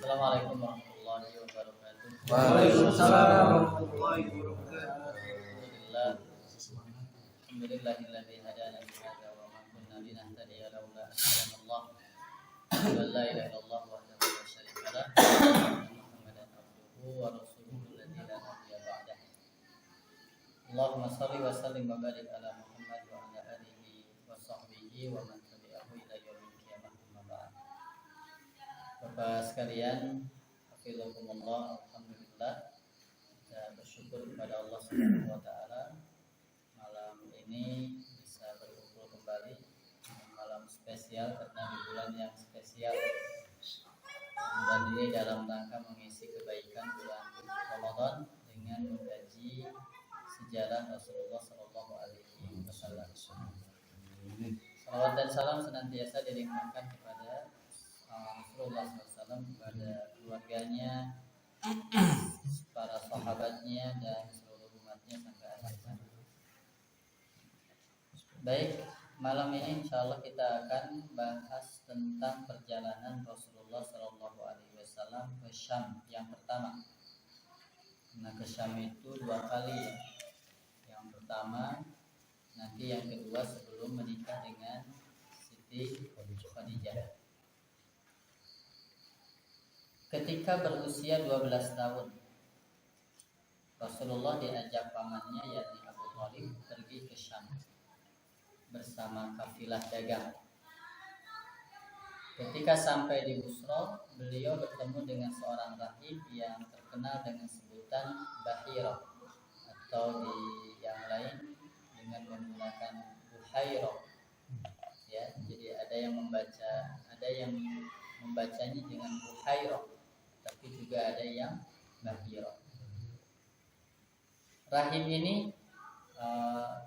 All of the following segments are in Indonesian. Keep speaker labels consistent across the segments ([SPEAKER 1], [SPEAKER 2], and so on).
[SPEAKER 1] Assalamualaikum warahmatullahi wabarakatuh.
[SPEAKER 2] Waalaikumsalam warahmatullahi wabarakatuh.
[SPEAKER 1] Alhamdulillahilladzi hadana li hadza wa ma kunna linahtadiya laula an hadana Allah. La ilaha illallah wahdahu la syarika lah. Muhammadan abduhu wa rasuluhu alladzi la nabiyya ba'dahu. Allahumma shalli wa sallim wa barik ala Muhammad wa ala alihi wa sahbihi wa man tabi'ahu ila yaumil qiyamah. Amma ba'd. Bapak sekalian, hafizakumullah, alhamdulillah, kita bersyukur kepada Allah Subhanahu wa taala malam ini bisa berkumpul kembali di malam spesial karena di bulan yang spesial, dan ini dalam rangka mengisi kebaikan bulan Ramadan dengan mengkaji sejarah Rasulullah Shallallahu Alaihi Wasallam. Salawat dan salam senantiasa dilimpahkan kepada Rasulullah SAW, kepada keluarganya, para sahabatnya, dan seluruh umatnya sampai akhir zaman. Baik, malam ini insya Allah kita akan bahas tentang perjalanan Rasulullah SAW ke Syam yang pertama. Nah, ke Syam itu 2 kali ya. Yang pertama, nanti yang kedua sebelum menikah dengan Siti Khadijah. Ketika berusia 12 tahun, Rasulullah diajak pamannya yakni Abu Thalib pergi ke Syam bersama kafilah dagang. Ketika sampai di Busra, beliau bertemu dengan seorang rahib yang terkenal dengan sebutan Bahira, atau di yang lain dengan menggunakan Buhairah. Ya, jadi ada yang membacanya dengan Buhairah, tapi juga ada yang Bahira. Rahib ini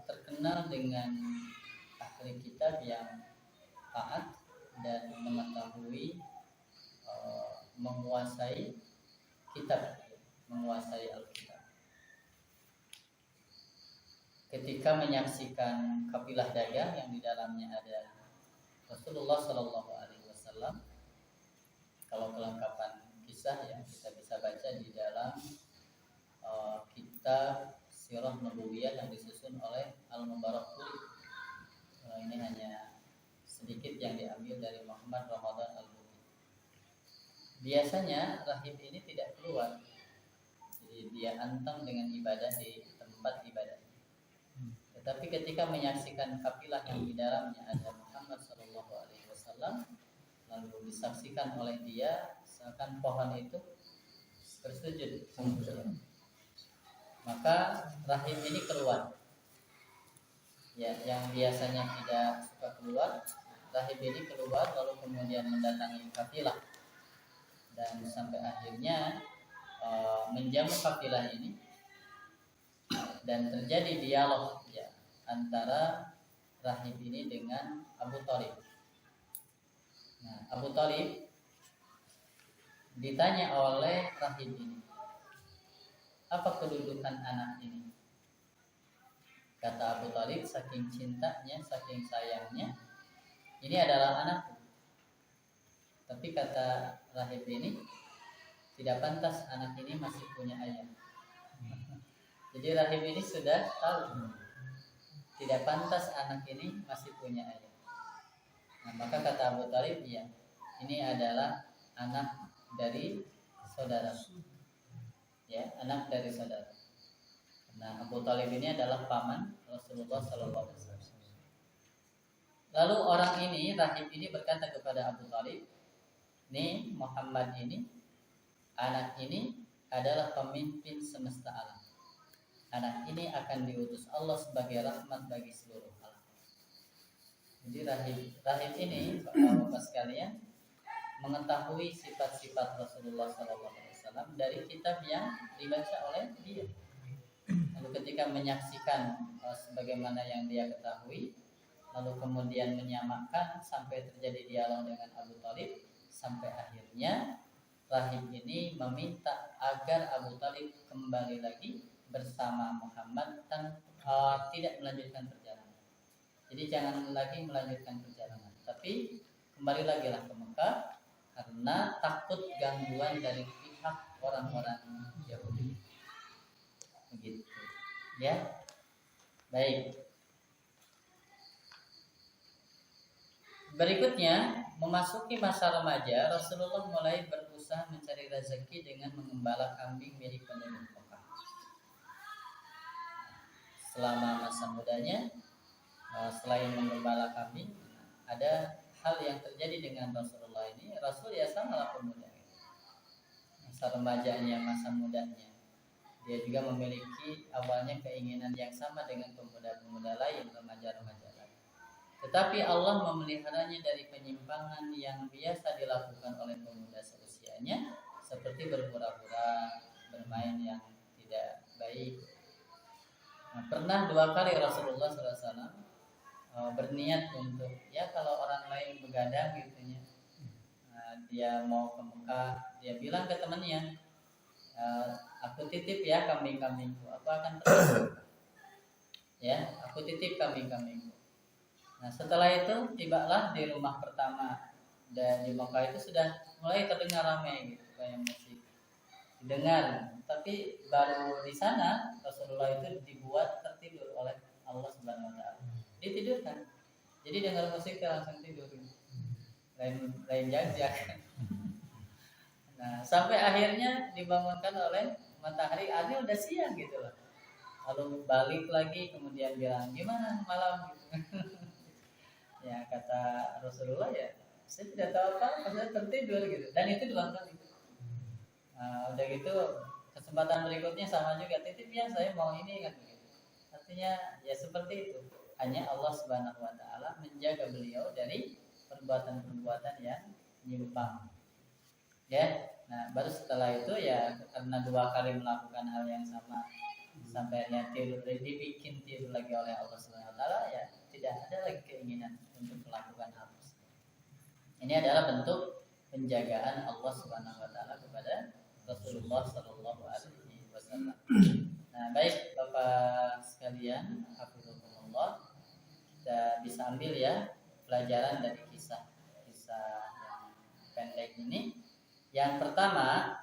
[SPEAKER 1] terkenal dengan ahli kitab yang taat dan mengetahui, menguasai kitab, menguasai Alkitab. Ketika menyaksikan kafilah dagang yang di dalamnya ada Rasulullah Shallallahu Alaihi Wasallam, kalau kelengkapan kisah yang kita bisa baca di dalam kitab Sirah Nabawiyah yang disusun oleh Al-Mubarakfuri. Ini hanya sedikit yang diambil dari Muhammad Ramadan Al-Bukhari. Biasanya rahib ini tidak keluar, jadi dia anteng dengan ibadah di tempat ibadah. Tetapi ketika menyaksikan kafilah yang di dalamnya ada Muhammad Sallallahu Alaihi Wasallam, lalu disaksikan oleh dia seakan pohon itu bersujud, maka rahib ini keluar. Ya, yang biasanya tidak suka keluar, rahib ini keluar lalu kemudian mendatangi kafilah, dan sampai akhirnya menjamu kafilah ini, dan terjadi dialog ya antara rahib ini dengan Abu Thalib. Nah, Abu Thalib ditanya oleh rahib ini, apa kedudukan anak ini? Kata Abu Thalib, saking cintanya, saking sayangnya, ini adalah anakku. Tapi kata rahib ini, tidak pantas anak ini masih punya ayah. Jadi rahib ini sudah tahu, tidak pantas anak ini masih punya ayah. Nah, maka kata Abu Thalib, ya, ini adalah anak dari saudara. Ya, anak dari saudara. Nah, Abu Thalib ini adalah paman Rasulullah Sallallahu Alaihi Wasallam. Lalu orang ini, rahib ini berkata kepada Abu Thalib, nih Muhammad ini, anak ini adalah pemimpin semesta alam. Anak ini akan diutus Allah sebagai rahmat bagi seluruh alam. Jadi rahib ini, Bapak sekalian, mengetahui sifat-sifat Rasulullah Sallallahu Alaihi Wasallam dari kitab yang dibaca oleh dia. Lalu ketika menyaksikan sebagaimana yang dia ketahui, lalu kemudian menyamakan sampai terjadi dialog dengan Abu Thalib, sampai akhirnya rahib ini meminta agar Abu Thalib kembali lagi bersama Muhammad dan tidak melanjutkan perjalanan. Jadi jangan lagi melanjutkan perjalanan, tapi kembali lagi lah ke Mekah karena takut gangguan dari pihak orang-orang Yahudi. Begitu. Ya. Baik. Berikutnya, memasuki masa remaja, Rasulullah mulai berusaha mencari rezeki dengan mengembala kambing milik penduduk Mekah. Selama masa mudanya, selain mengembala kambing, ada hal yang terjadi dengan Rasulullah ini. Rasul ya samalah pemuda. Masa remajanya, masa mudanya, dia juga memiliki awalnya keinginan yang sama dengan pemuda-pemuda lain, remaja-remaja lain. Tetapi Allah memeliharanya dari penyimpangan yang biasa dilakukan oleh pemuda seusianya, seperti berpura-pura, bermain yang tidak baik. Nah, pernah 2 kali Rasulullah SAW berniat untuk, ya kalau orang lain begadang gitu ya, dia mau ke Mekah, dia bilang ke temannya, aku titip ya kambing-kambingku, aku akan pergi. Ya, aku titip kambing-kambingku. Nah setelah itu tibalah di rumah pertama dan di Mekah itu sudah mulai terdengar ramai gitu, kayak musik didengar. Tapi baru di sana Rasulullah itu dibuat tertidur oleh Allah Subhanahu Wa Taala. Ditidurkan. Jadi dengar musik langsung tidur. Lain jajak. Nah sampai akhirnya dibangunkan oleh matahari, udah siang gitu loh. Lalu balik lagi kemudian bilang gimana malam gitu. Ya kata Rasulullah, ya saya tidak tahu apa, saya tertidur gitu. Dan itu dilakukan itu. Udah gitu kesempatan berikutnya sama juga, titip ya saya mau ini kan gitu. Artinya ya seperti itu. Hanya Allah Subhanahu Wa Taala menjaga beliau dari perbuatan-perbuatan yang menyimpang. Ya, nah baru setelah itu ya karena 2 kali melakukan hal yang sama sampai akhirnya tidur, dibikin tidur lagi oleh Allah Subhanahu Wa Taala, ya tidak ada lagi keinginan untuk melakukan hal tersebut. Ini adalah bentuk penjagaan Allah Subhanahu Wa Taala kepada Rasulullah Sallallahu Alaihi Wasallam. Nah, baik Bapak sekalian, hafizahumullah, kita bisa ambil ya pelajaran dari kisah-kisah yang pendek ini. Yang pertama,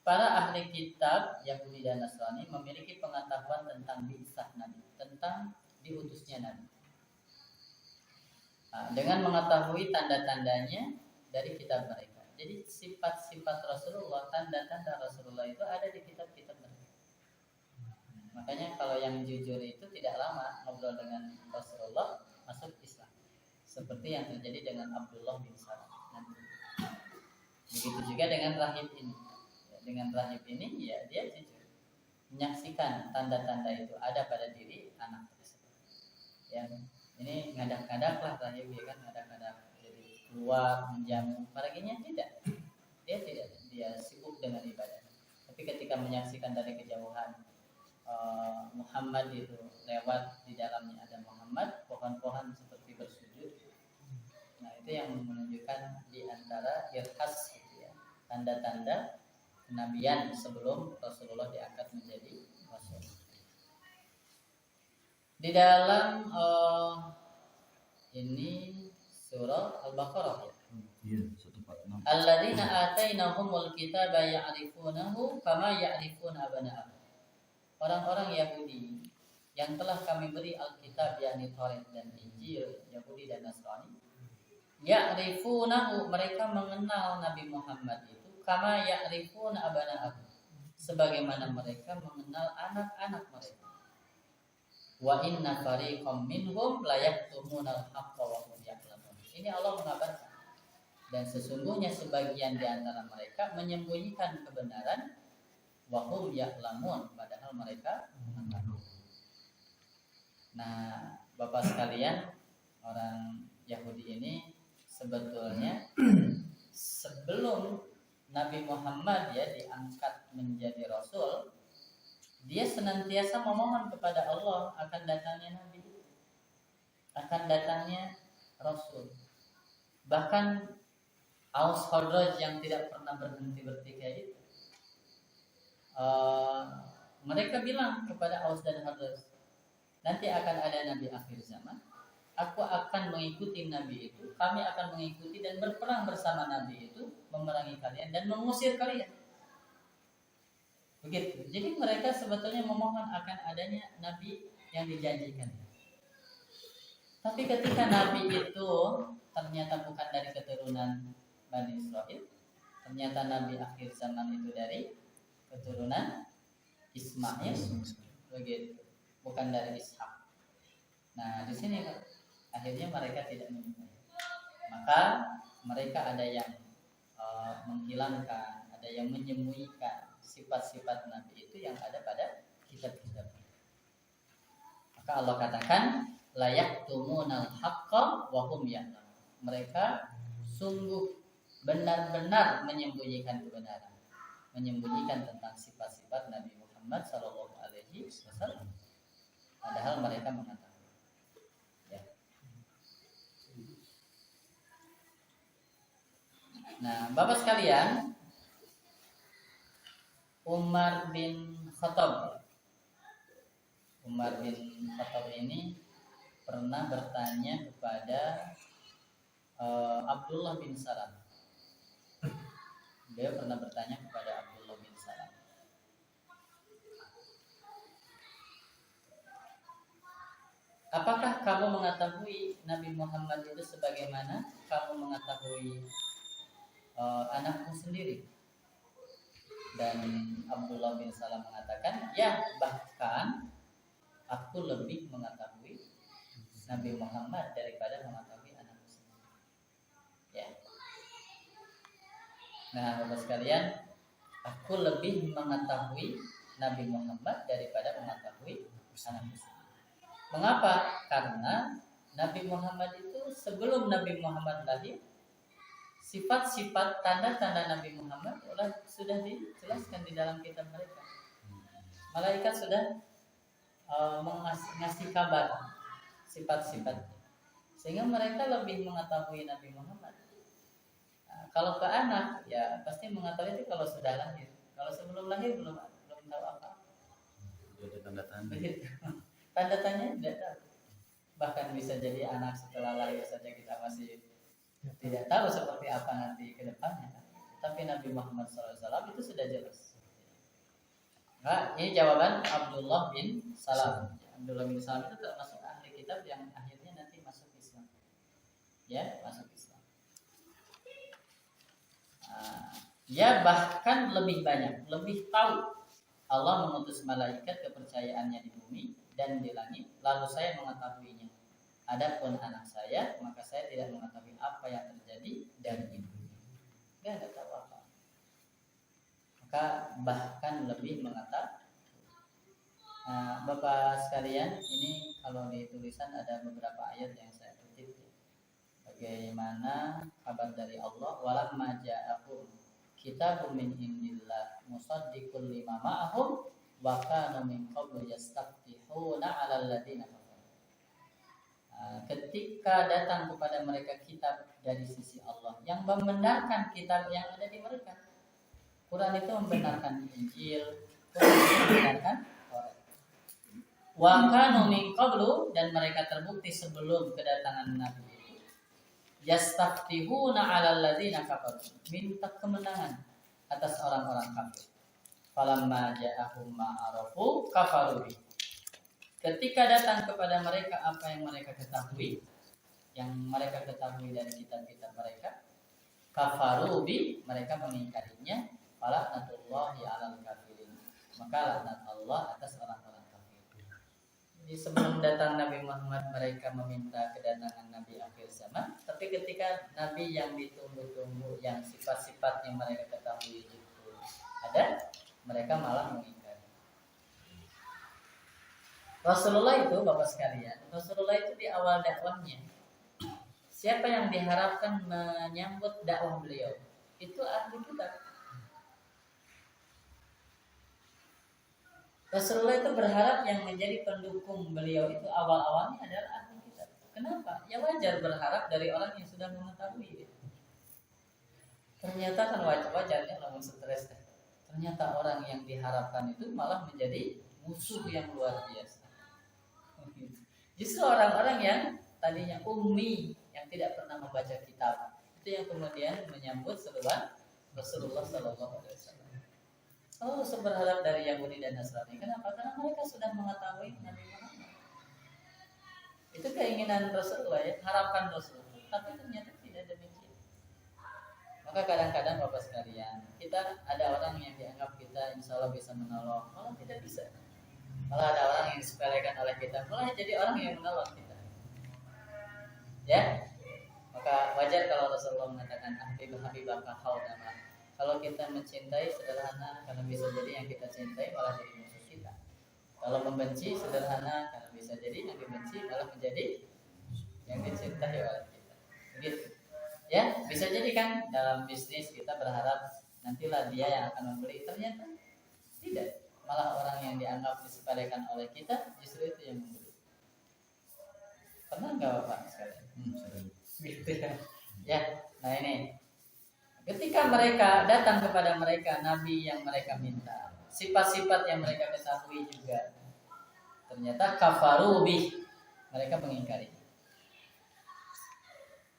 [SPEAKER 1] para ahli kitab Yahudi dan Nasrani memiliki pengetahuan tentang bi'tsah Nabi, tentang diutusnya Nabi. Dengan mengetahui tanda-tandanya dari kitab mereka. Jadi sifat-sifat Rasulullah, tanda-tanda Rasulullah itu ada di kitab-kitab mereka. Makanya kalau yang jujur itu tidak lama ngobrol dengan Rasulullah masuk Islam. Seperti yang terjadi dengan Abdullah bin Salam. Begitu juga dengan rahib ini. Dengan rahib ini ya dia jujur menyaksikan tanda-tanda itu ada pada diri anak tersebut. Ya, ini ngadak-ngadak lah rahib ya kan, ngadak-ngadak jadi keluar menjamu. Paginya tidak, dia sibuk dengan ibadah. Tapi ketika menyaksikan dari kejauhan Muhammad itu lewat, di dalamnya ada Muhammad, pohon-pohon seperti bersujud. Nah itu yang menunjukkan di antara irhas gitu ya, tanda-tanda kenabian sebelum Rasulullah diangkat menjadi Rasul. Di dalam ini surah Al-Baqarah ya.
[SPEAKER 2] Iya, 146.
[SPEAKER 1] Alladzina atainahumul kitaba ya'rifunahu kama ya'rifuna abna'ahum. Orang-orang Yahudi yang telah kami beri Alkitab, yakni Taurat dan Injil, Yahudi dan Nasrani, ya'rifunahu, mereka mengenal Nabi Muhammad itu kama ya'rifuna abna'ahum, sebagaimana mereka mengenal anak-anak mereka. Wa inna fariqam minhum la yaktumunal haqqa wa hum ya'lamun. Ini Allah mengabarkan, dan sesungguhnya sebagian di antara mereka menyembunyikan kebenaran, wa hum ya'lamun, padahal mereka mengetahui. Nah, Bapak sekalian, orang Yahudi ini sebetulnya sebelum Nabi Muhammad ya diangkat menjadi Rasul, dia senantiasa memohon kepada Allah akan datangnya Nabi, akan datangnya Rasul. Bahkan Aus Khazraj yang tidak pernah berhenti bertikai itu, mereka bilang kepada Aus dan Khazraj, nanti akan ada Nabi akhir zaman aku akan mengikuti Nabi itu, kami akan mengikuti dan berperang bersama Nabi itu, memerangi kalian dan mengusir kalian. Begitu. Jadi mereka sebetulnya memohon akan adanya Nabi yang dijanjikan. Tapi ketika Nabi itu ternyata bukan dari keturunan Bani Israel, ternyata Nabi akhir zaman itu dari keturunan Ismail, begitu, bukan dari Ishak. Nah, di sini akhirnya mereka tidak menyukai. Maka mereka ada yang menghilangkan, ada yang menyembunyikan sifat-sifat Nabi itu yang ada pada kitab-kitab. Maka Allah katakan layak tumunal haqqa wa hum ya'lamun. Mereka sungguh benar-benar menyembunyikan kebenaran, menyembunyikan tentang sifat-sifat Nabi Muhammad sallallahu alaihi wasallam. Padahal mereka mengatakan, ya. Nah, Bapak sekalian, Umar bin Khattab ini pernah bertanya kepada Abdullah bin Salam. Beliau pernah bertanya kepada Abdullah bin Salam, apakah kamu mengetahui Nabi Muhammad itu sebagaimana kamu mengetahui anakmu sendiri? Dan Abdullah bin Salam mengatakan, ya, bahkan aku lebih mengetahui Nabi Muhammad daripada mengetahui anakku sendiri. Ya. Nah, Bapak sekalian, aku lebih mengetahui Nabi Muhammad daripada mengetahui anakku sendiri. Mengapa? Karena Nabi Muhammad itu sebelum Nabi Muhammad lahir, sifat-sifat tanda-tanda Nabi Muhammad sudah dijelaskan di dalam kitab mereka. Malaikat sudah mengasih kabar sifat-sifat, sehingga mereka lebih mengetahui Nabi Muhammad. Nah, kalau ke anak, ya pasti mengetahui itu kalau sudah lahir. Kalau sebelum lahir belum tahu apa.
[SPEAKER 2] Ada tanda-tanda.
[SPEAKER 1] Tanda-tandanya tidak tahu. Bahkan bisa jadi anak setelah lahir saja kita masih tidak tahu seperti apa nanti ke depannya. Tapi Nabi Muhammad SAW itu sudah jelas. Nah, ini jawaban Abdullah bin Salam. Abdullah bin Salam itu termasuk ahli kitab yang akhirnya nanti masuk Islam. Ya, masuk Islam. Ya, bahkan lebih banyak, lebih tahu. Allah mengutus malaikat kepercayaannya di bumi dan di langit, lalu saya mengetahuinya. Adapun anak saya, maka saya tidak mengetahui apa yang terjadi dari ibunya. Dia tidak tahu apa. Maka bahkan lebih mengetahui. Nah, Bapak sekalian, ini kalau di tulisan ada beberapa ayat yang saya kutip. Bagaimana kabar dari Allah? Walamma ja'akum kitabun min indillah musaddiqul lima ma'ahum wa kanu min qablu yastaftihuna 'alal ladzina kafaru. Ketika datang kepada mereka kitab dari sisi Allah yang membenarkan kitab yang ada di mereka. Quran itu membenarkan Injil, Quran itu membenarkan Taurat. Wa kanu min qablu, dan mereka terbukti sebelum kedatangan Nabi itu yastaftihuna 'alal ladzina kafaru, minta kemenangan atas orang-orang kafir. Falamma ja'ahum ma arafu kafaru. Ketika datang kepada mereka apa yang mereka ketahui, dari kitab-kitab mereka, kafaru bi, mereka mengingkarinya. Fala'natullahi 'alal kafirin, maka laknat Allah atas orang-orang kafir. Jadi sebelum datang Nabi Muhammad mereka meminta kedatangan Nabi akhir zaman, tapi ketika Nabi yang ditunggu-tunggu, yang sifat-sifat yang mereka ketahui itu ada, mereka malah mengingkari. Rasulullah itu, Bapak sekalian, Rasulullah itu di awal dakwahnya, siapa yang diharapkan menyambut dakwah beliau? Itu ahli kitab. Rasulullah itu berharap yang menjadi pendukung beliau itu awal-awalnya adalah ahli kitab. Kenapa? Ya wajar berharap dari orang yang sudah mengetahui. Ternyata kan wajarnya namun stres. Ternyata orang yang diharapkan itu malah menjadi musuh yang luar biasa. Justru orang-orang yang tadinya ummi yang tidak pernah membaca kitab, itu yang kemudian menyambut seruan Rasulullah Sallallahu Alaihi Wasallam. Oh, berharap dari Yahudi dan Nasrani. Kenapa? Karena mereka sudah mengetahui Nabi Muhammad. Itu keinginan Rasulullah, ya, harapan Rasulullah. Tapi ternyata tidak demikian. Maka kadang-kadang Bapak sekalian, kita ada orang yang dianggap kita insya Allah bisa menolong, malah tidak bisa. Malah ada orang yang disepelekan oleh kita, malah jadi orang yang menolong kita. Ya, maka wajar kalau Rasulullah mengatakan habibaka haudama. Kalau kita mencintai sederhana, karena bisa jadi yang kita cintai malah jadi musuh kita. Kalau membenci sederhana, karena bisa jadi yang dibenci malah menjadi yang dicintai oleh kita. Begitu. Ya, bisa jadi kan dalam bisnis kita berharap nantilah dia yang akan membeli, ternyata tidak. Malah orang yang dianggap disepelekan oleh kita justru itu yang membeli. Pernah nggak Bapak sekalian? Gitu ya. Ya, nah ini. Ketika mereka datang kepada mereka nabi yang mereka minta, sifat-sifat yang mereka ketahui juga, ternyata kafaru bih, mereka mengingkari.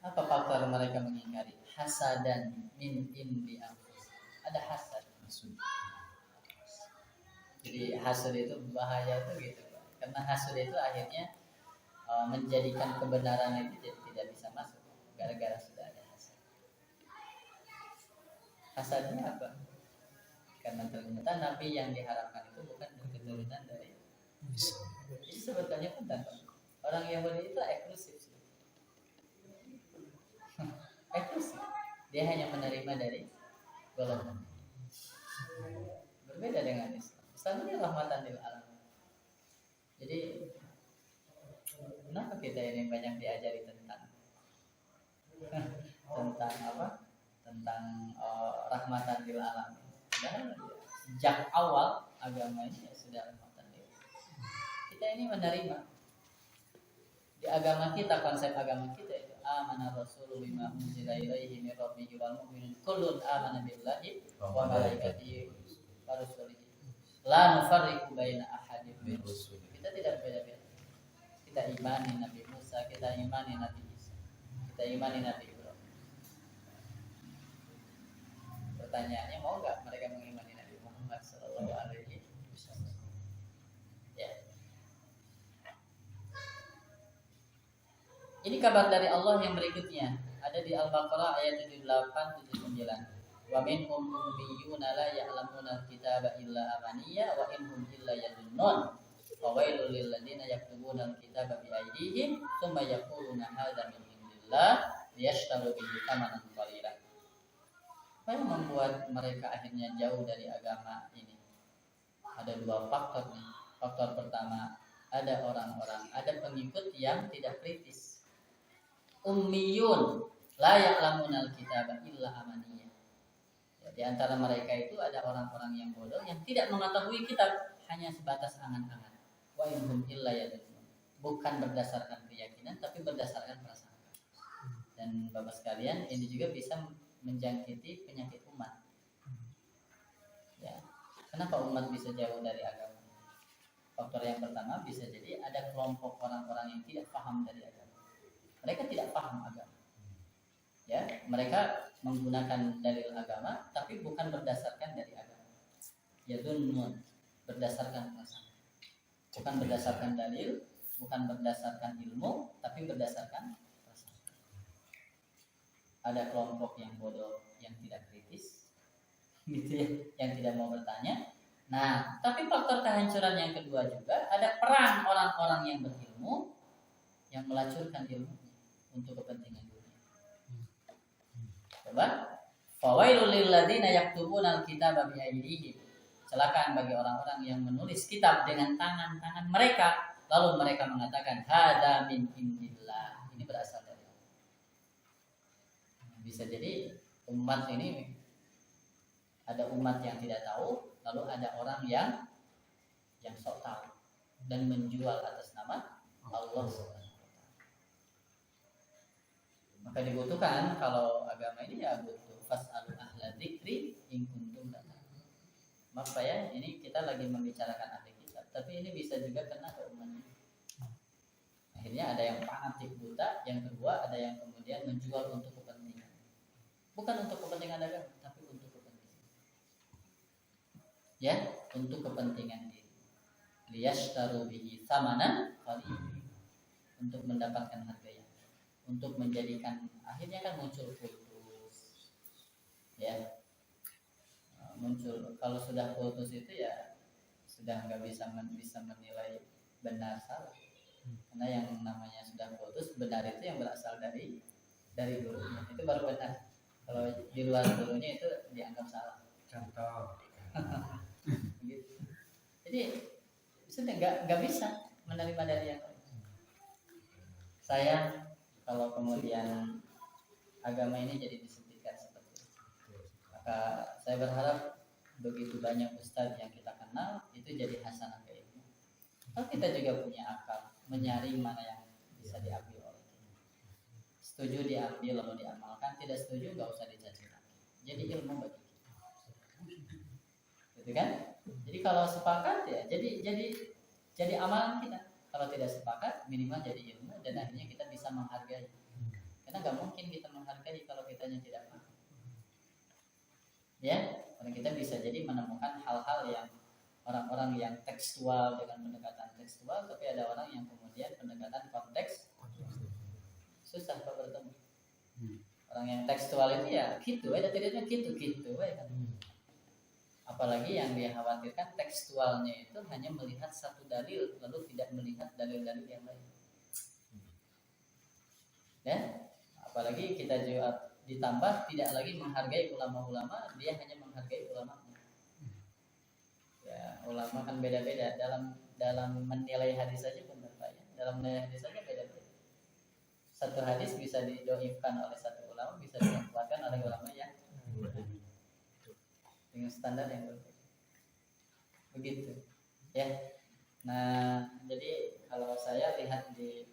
[SPEAKER 1] Apa faktor mereka mengingkari? Hasadan min indi anfus. Ada hasad. Jadi hasad itu bahaya itu gitu, karena hasad itu akhirnya menjadikan kebenaran itu jadi tidak bisa masuk gara-gara sudah ada hasad. Hasadnya apa? Karena ternyata nabi yang diharapkan itu bukan keturunan dari Isa. Jadi sebetulnya pun orang Yahudi itu eksklusif. Eksklusif. Dia hanya menerima dari golongan. Berbeda dengan Islam. Islam ini rahmatan lil alamin. Jadi kenapa kita ini banyak diajari tentang apa? Tentang rahmatan lil alamin. Dan sejak awal agama ini sudah rahmatan lil alamin. Kita ini menerima di agama kita, konsep agama kita itu amana rasulu bima unzila ilaihi min rabbihi wal mu'minun kullun amana billahi wa malaikatihi wa rusulihi la nufarriqu baina ahadin min rusuli. Kita tidak beda-beda. Kita imani Nabi Musa, kita imani Nabi Isa, kita imani Nabi Ibrahim. Pertanyaannya, mau nggak mereka mengimani Nabi Muhammad Sallallahu Alaihi Wasallam? Ya. Ini kabar dari Allah yang berikutnya, ada di Al-Baqarah ayat 78-79. Wa minhum ummiyuna la ya'lamuna al-kitaba illa amaniya wa inhum illa yadunnun. Wa wailul lil ladzina yaktubuna al-kitaba bi aydihim tsumma yaquluna hadza min indillah liyashtaru bihi thamanan qalila. Apa yang membuat mereka akhirnya jauh dari agama ini? Ada dua faktor nih. Faktor pertama, ada orang-orang, ada pengikut yang tidak kritis. Ummiyun la ya'lamuna al-kitaba illa amaniya. Di antara mereka itu ada orang-orang yang bodoh yang tidak mengetahui kitab, hanya sebatas angan-angan. Wa inhum illa yadunnun. Bukan berdasarkan keyakinan tapi berdasarkan prasangka. Dan Bapak sekalian, ini juga bisa menjangkiti penyakit umat. Ya. Kenapa umat bisa jauh dari agama? Faktor yang pertama bisa jadi ada kelompok orang-orang yang tidak paham dari agama. Mereka tidak paham agama. Ya, mereka menggunakan dalil agama tapi bukan berdasarkan dari agama. Yadunnun, berdasarkan prasangka. Bukan berdasarkan dalil, bukan berdasarkan ilmu, tapi berdasarkan prasangka. Ada kelompok yang bodoh, yang tidak kritis, gitu ya, yang tidak mau bertanya. Nah, tapi faktor kehancuran yang kedua juga ada peran orang-orang yang berilmu yang melacurkan ilmunya untuk kepentingan dunia. Coba, fawailul lil ladzina yaktubuna al-kitaba bi aydihim. Celaka bagi orang-orang yang menulis kitab dengan tangan-tangan mereka, lalu mereka mengatakan hada min indillah. Ini berasal dari Allah. Bisa jadi umat ini ada umat yang tidak tahu, lalu ada orang yang sok tahu dan menjual atas nama Allah. Maka dibutuhkan kalau agama ini ya butuh fas'alu ahla dzikri in kuntum la ta'lamun. Maaf ya, ini kita lagi membicarakan ahli kitab, tapi ini bisa juga kena ke umat. Akhirnya ada yang fanatik buta, yang kedua ada yang kemudian menjual untuk kepentingan. Bukan untuk kepentingan dagang, tapi untuk kepentingan. Ya, untuk kepentingan diri. Liyashtaru bihi tsamanan qalil. Untuk mendapatkan harga yang, untuk menjadikan, akhirnya kan muncul kultus. Ya. Muncul, kalau sudah kultus itu ya sudah nggak bisa menilai benar salah, karena yang namanya sudah kultus, benar itu yang berasal dari gurunya, itu baru benar. Kalau di luar gurunya itu dianggap salah.
[SPEAKER 3] Contoh.
[SPEAKER 1] Gitu. Jadi sudah nggak bisa menerima dari yang lain. Saya kalau kemudian agama ini jadi disebutkan seperti itu, maka saya berharap begitu banyak ustadz yang kita kenal itu jadi hasanah keilmu. Kalau kita juga punya akal menyaring mana yang bisa diambil oleh kita. Setuju diambil lalu diamalkan, tidak setuju nggak usah dicaci lagi. Jadi ilmu bagi kita. Gitu kan? Jadi kalau sepakat ya jadi amalan kita. Kalau tidak sepakat minimal jadi ilmu, dan akhirnya kita bisa menghargai. Karena nggak mungkin kita menghargai kalau kitanya tidak paham. Ya, karena kita bisa jadi menemukan hal-hal yang orang-orang yang tekstual dengan pendekatan tekstual, tapi ada orang yang kemudian pendekatan konteks susah kok bertemu. Orang yang tekstual itu ya gitu, ada tidaknya gitu, ya kan. Apalagi yang dia khawatirkan tekstualnya itu hanya melihat satu dalil lalu tidak melihat dalil-dalil yang lain. Ya, apalagi kita juga ditambah tidak lagi menghargai ulama-ulama, dia hanya menghargai ulama. Ya, ulama kan beda-beda dalam menilai hadis saja pun berbeda. Dalam menilai hadis saja beda-beda. Satu hadis bisa didoifkan oleh satu ulama, bisa dikuatkan oleh ulama yang dengan standar yang berbeda. Begitu. Ya. Nah, jadi kalau saya lihat di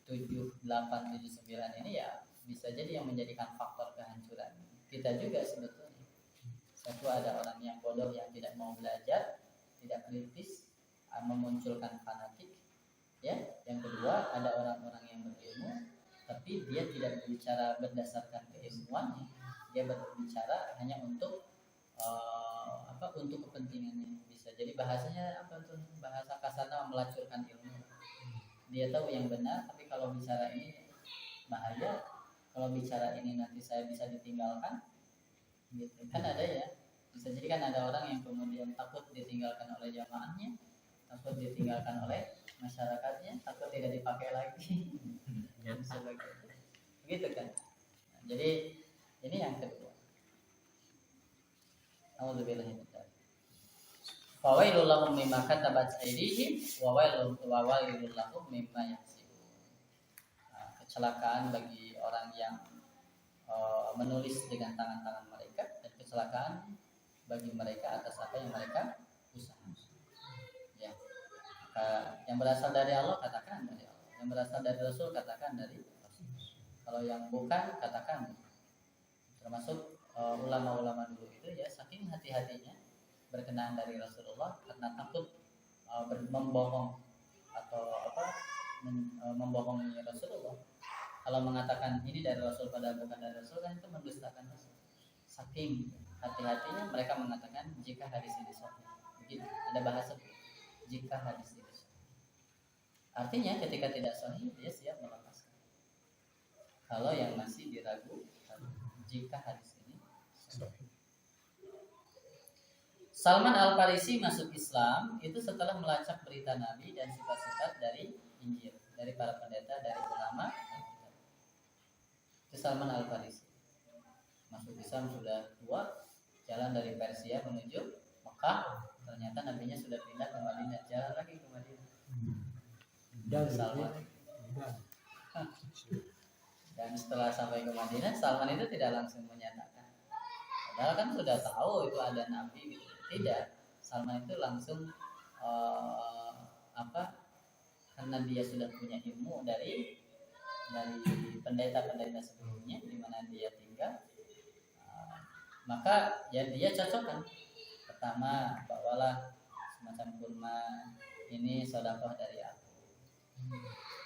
[SPEAKER 1] 7, 8, 7, 9 ini ya bisa jadi yang menjadikan faktor kehancuran kita juga sebetulnya. Satu, ada orang yang bodoh yang tidak mau belajar, tidak kritis, memunculkan fanatik. Ya, yang kedua ada orang-orang yang berilmu, tapi dia tidak berbicara berdasarkan keilmuannya, dia berbicara hanya untuk untuk kepentingannya. Bisa jadi bahasanya bahasa kasarnya melacurkan ilmu. Dia tahu yang benar, tapi kalau bicara ini bahaya. Kalau bicara ini nanti saya bisa ditinggalkan, gitu kan ada ya. Bisa jadi kan ada orang yang kemudian takut ditinggalkan oleh jamaahnya, takut ditinggalkan oleh masyarakatnya, takut tidak dipakai lagi. Bisa begitu kan. Nah, jadi ini yang kedua. Alhamdulillah. Fawailul lahum mimma katabat aydihim wa wailul lahum mimma yaksibun. Kecelakaan bagi orang yang menulis dengan tangan-tangan mereka, dan kecelakaan bagi mereka atas apa yang mereka usahakan. Ya. Yang berasal dari Allah katakan dari Allah, yang berasal dari Rasul katakan dari Rasul. Kalau yang bukan katakan, termasuk ulama-ulama dulu itu ya saking hati-hatinya berkenaan dari Rasulullah karena takut membohong atau membohongi Rasulullah. Kalau mengatakan ini dari Rasul padahal bukan dari Rasul, kan itu mendustakan Rasul. Saking hati-hatinya mereka mengatakan jika hadis ini sahih. Begitu, ada bahasa jika hadis ini sahih. Artinya ketika tidak sahih dia siap melepaskan. Kalau yang masih diragukan jika hadis ini sahih. Salman Al-Farisi masuk Islam itu setelah melacak berita Nabi dan sifat-sifat dari Injil, dari para pendeta, dari ulama. Itu Salman Al-Farisi masuk Islam sudah tua, jalan dari Persia menuju Mekah, ternyata nabinya sudah pindah ke Madinah, jalan lagi ke Madinah. Dan Salman. Dan setelah sampai ke Madinah, Salman itu tidak langsung menyatakan, padahal kan sudah tahu itu ada nabi gitu. Tidak, Salman itu langsung karena dia sudah punya ilmu dari pendeta-pendeta sebelumnya di mana dia tinggal, maka ya dia cocokkan. Pertama, bawalah semacam kurma, ini sedekah dari aku.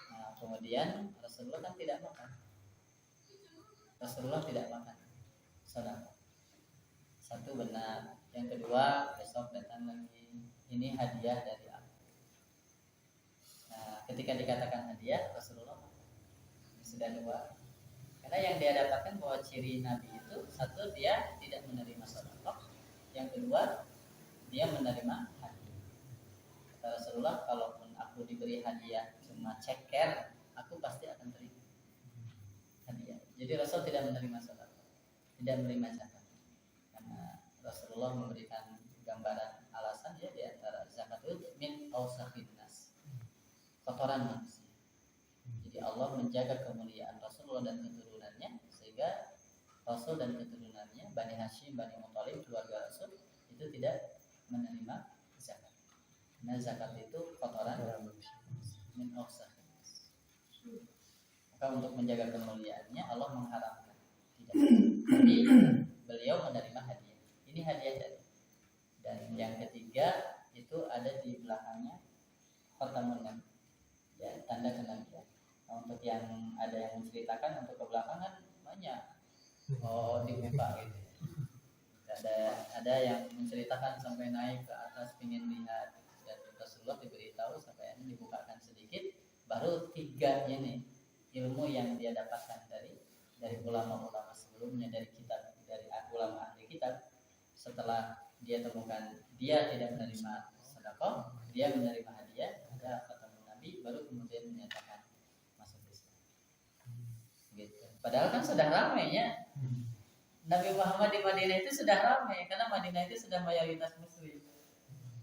[SPEAKER 1] Nah, aku kemudian Rasulullah kan tidak makan. Rasulullah tidak makan sedekah. Satu benar. Yang kedua, besok datang lagi. Ini hadiah dari aku. Nah, ketika dikatakan hadiah, Rasulullah makan. Ini sudah dua. Karena yang dia dapatkan bahwa ciri Nabi itu, satu, dia tidak menerima sedekah. Yang kedua, dia menerima hadiah. Kata Rasulullah, kalaupun aku diberi hadiah cuma ceker, aku pasti akan terima hadiah. Jadi Rasul tidak menerima sedekah, tidak menerima zakat. Karena Rasulullah memberikan gambaran alasan ya, di antara zakat itu min awsakhin nas, kotoran manusia. Jadi Allah menjaga kemuliaan Rasulullah dan keturunannya, sehingga Rasul dan keturunannya, Bani Hashim, Bani Muthalib, keluarga Rasul itu tidak menerima zakat. Karena zakat itu kotoran min awsakhin nas. Maka untuk menjaga kemuliaannya Allah mengharamkan tidak. Jadi beliau menerima hadiah. Ini hadiah dari. Dan yang ketiga itu ada di belakangnya khatamun nabi, ya, tanda kenabian. Nah, untuk yang ada yang menceritakan untuk ke belakang kan banyak. Oh, dibuka gitu. Ada yang menceritakan sampai naik ke atas ingin lihat, dan Rasulullah diberitahu sampai ini dibukakan sedikit, baru tiga ini ilmu yang dia dapatkan dari ulama-ulama sebelumnya, dari kitab, dari ulama ahli kitab. Setelah dia temukan dia tidak menerima sedekah, dia menerima hadiah, ada khatamun nabi, baru kemudian menyatakan masuk Islam. Gitu. Padahal kan sudah ramai ya. Nabi Muhammad di Madinah itu sudah ramai karena Madinah itu sudah mayoritas muslim.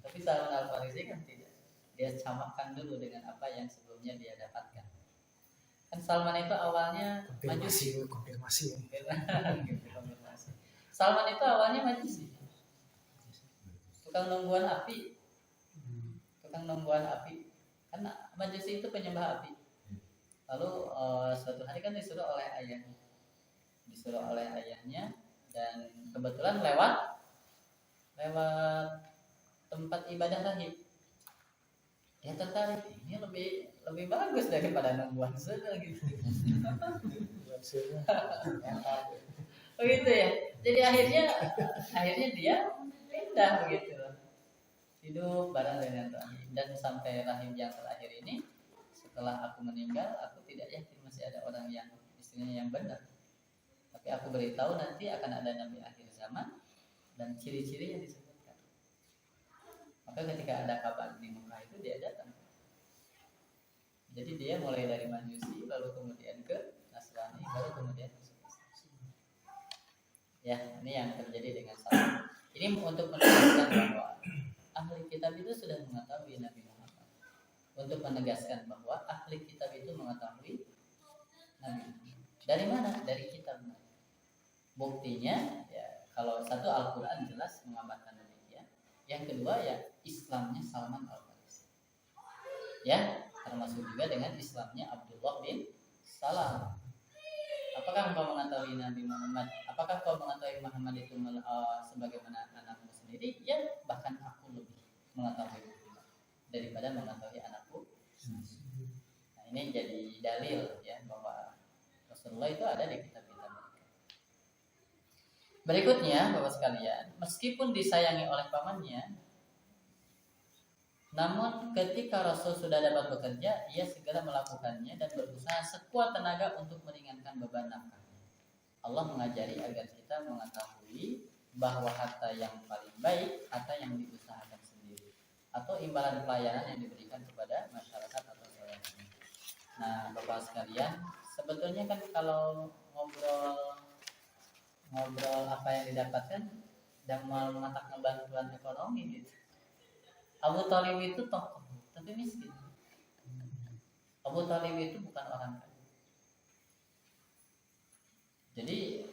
[SPEAKER 1] Tapi Salman Al-Farisi kan tidak. Dia camakkan dulu dengan apa yang sebelumnya dia dapatkan. Kan Salman itu awalnya Majusi.
[SPEAKER 3] Konfirmasi.
[SPEAKER 1] Salman itu awalnya Majusi. Tukang nungguan api. Karena Majusi itu penyembah api. Lalu suatu hari kan disuruh oleh ayahnya, dan kebetulan lewat tempat ibadah rahib. Dia tertarik, ini lebih bagus daripada nungguan sudah gitu. Begitu ya. Jadi akhirnya dia pindah begitu. Hidup bareng dengan rahib, dan sampai rahib yang terakhir ini, setelah aku meninggal, aku tidak yakin masih ada orang yang istilahnya yang benar. Tapi aku beritahu nanti akan ada nabi akhir zaman dan ciri-ciri yang disebutkan. Maka ketika ada kabar di Mekah itu dia datang. Jadi dia mulai dari Majusi, lalu kemudian ke Nasrani, baru kemudian masuk Islam. Ya, ini yang terjadi dengan Salman. Ini untuk menegaskan bahwa ahli kitab itu sudah mengetahui Nabi Muhammad. Untuk menegaskan bahwa ahli kitab itu mengetahui Nabi Muhammad. Dari mana? Dari kitab. Buktinya ya, kalau satu Al-Quran jelas mengabarkan demikian. Yang kedua ya Islamnya Salman Al-Farisi. Ya, termasuk juga dengan Islamnya Abdullah bin Salam. Apakah engkau mengetahui Nabi Muhammad? Apakah kau mengetahui Muhammad itu sebagaimana anakmu sendiri? Ya, bahkan aku lebih mengetahui Muhammad daripada mengetahui anakku. Nah, ini jadi dalil ya bahwa Rasulullah itu ada di kitab-kitab mereka. Berikutnya, Bapak sekalian, meskipun disayangi oleh pamannya, namun ketika Rasul sudah dapat bekerja, ia segera melakukannya dan berusaha sekuat tenaga untuk meringankan beban nafkahnya. Allah mengajari agar kita mengetahui bahwa harta yang paling baik harta yang diusahakan sendiri, atau imbalan pelayanan yang diberikan kepada masyarakat atau saudaranya. Nah, Bapak sekalian, sebetulnya kan kalau ngobrol apa yang didapatkan dan mengatakan bantuan ekonomi gitu. Abu Thalib itu tokoh tapi miskin. Abu Thalib itu bukan orang kaya. Jadi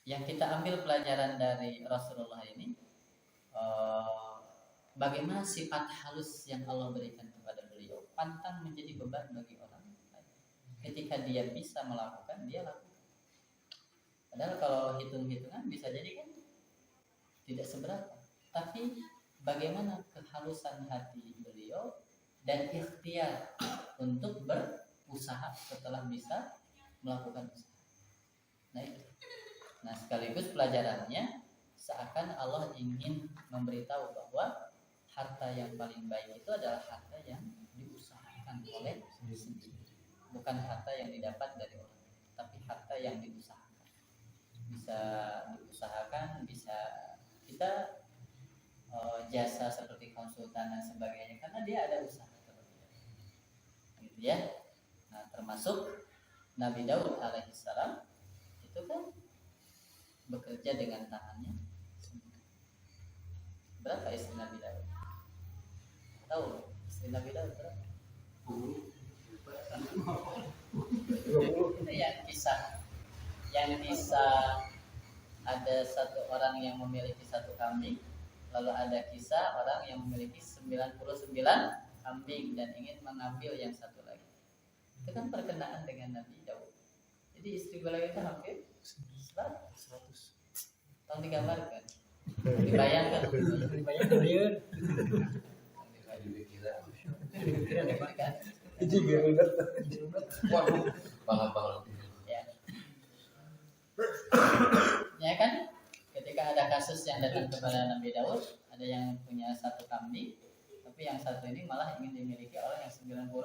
[SPEAKER 1] yang kita ambil pelajaran dari Rasulullah ini, bagaimana sifat halus yang Allah berikan kepada beliau pantang menjadi beban bagi orang lain. Ketika dia bisa melakukan, dia lakukan. Padahal kalau hitung-hitungan bisa jadi kan tidak seberapa. Tapi bagaimana kehalusan hati beliau dan ikhtiar untuk usaha setelah bisa melakukan usaha. Nah itu. Nah sekaligus pelajarannya seakan Allah ingin memberitahu bahwa harta yang paling baik itu adalah harta yang diusahakan oleh sendiri, bukan harta yang didapat dari orang, tapi harta yang diusahakan. Bisa diusahakan, bisa kita jasa seperti konsultan dan sebagainya, karena dia ada usaha gitu ya. Nah termasuk Nabi Daud alaihissalam itu kan bekerja dengan tangannya. Berapa istri Nabi Daud? Tahu istri Nabi Daud berapa? Itu yang kisah ada satu orang yang memiliki satu kambing, lalu ada kisah orang yang memiliki 99 kambing dan ingin mengambil yang satu lagi. Itu kan perkenaan dengan Nabi Daud. Jadi istri beliau itu hampir 100. Tolong digambarkan, dibayangkan. Ya kan, ketika ada kasus yang datang kepada Nabi Daud, ada yang punya satu kambing, tapi yang satu ini malah ingin dimiliki orang yang 99.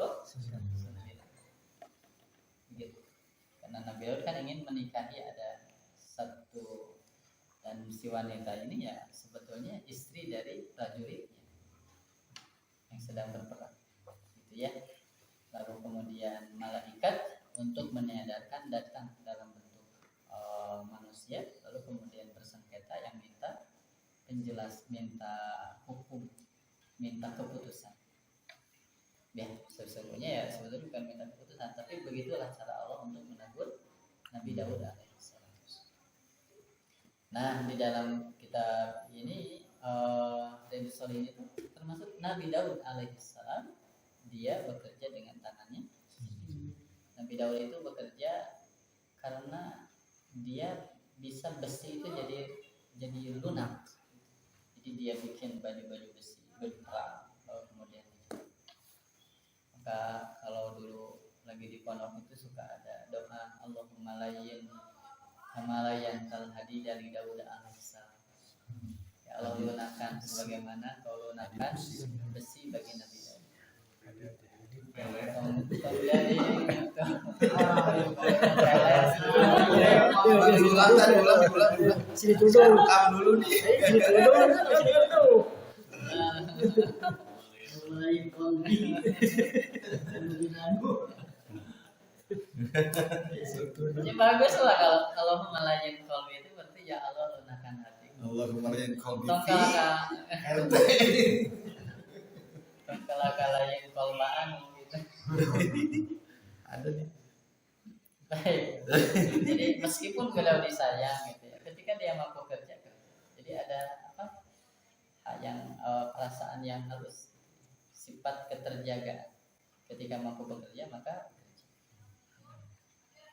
[SPEAKER 1] Begitu. Karena Nabi Daud kan ingin menikahi ada satu, dan si wanita ini ya sebetulnya istri dari prajuritnya yang sedang berperang, gitu ya. Lalu kemudian malaikat untuk menyadarkan datang dalam bentuk manusia, lalu kemudian bersengketa yang minta minta hukum, minta keputusan. Ya sesungguhnya ya sebetulnya bukan minta keputusan, tapi begitulah cara Allah untuk menegur Nabi Daud alaihissalam. Nah di dalam kitab ini Riyadhus Shalihin itu termasuk Nabi Daud alaihissalam, dia bekerja dengan tangannya. Nabi Daud itu bekerja karena dia bisa besi itu jadi lunak. Jadi dia bikin baju-baju besi, baju perang, lalu kemudian dijual. Maka kalau dulu lagi di pondok itu suka ada doa Allahumma layyin kamalayan kal hadi dari Daud alaihissalam. Ya Allah lunakkan sebagaimana kau lunakkan besi bagi Nabi Daud.
[SPEAKER 3] Sini dulu. Kamu dulu nih. Sini dulu. Mulai kolbi.
[SPEAKER 1] Ya bagus lah kalau melayan kolbi itu berarti ya Allah lunakkan hati.
[SPEAKER 3] Allah kemarin kolbi.
[SPEAKER 1] Kala-kalayin kolbaan gitu.
[SPEAKER 3] Ada nih.
[SPEAKER 1] Baik. Jadi meskipun beliau disayang gitu ya, ketika dia mampu kerja. Jadi ada yang perasaan yang halus, sifat keterjagaan. Ketika mampu bekerja maka bekerja.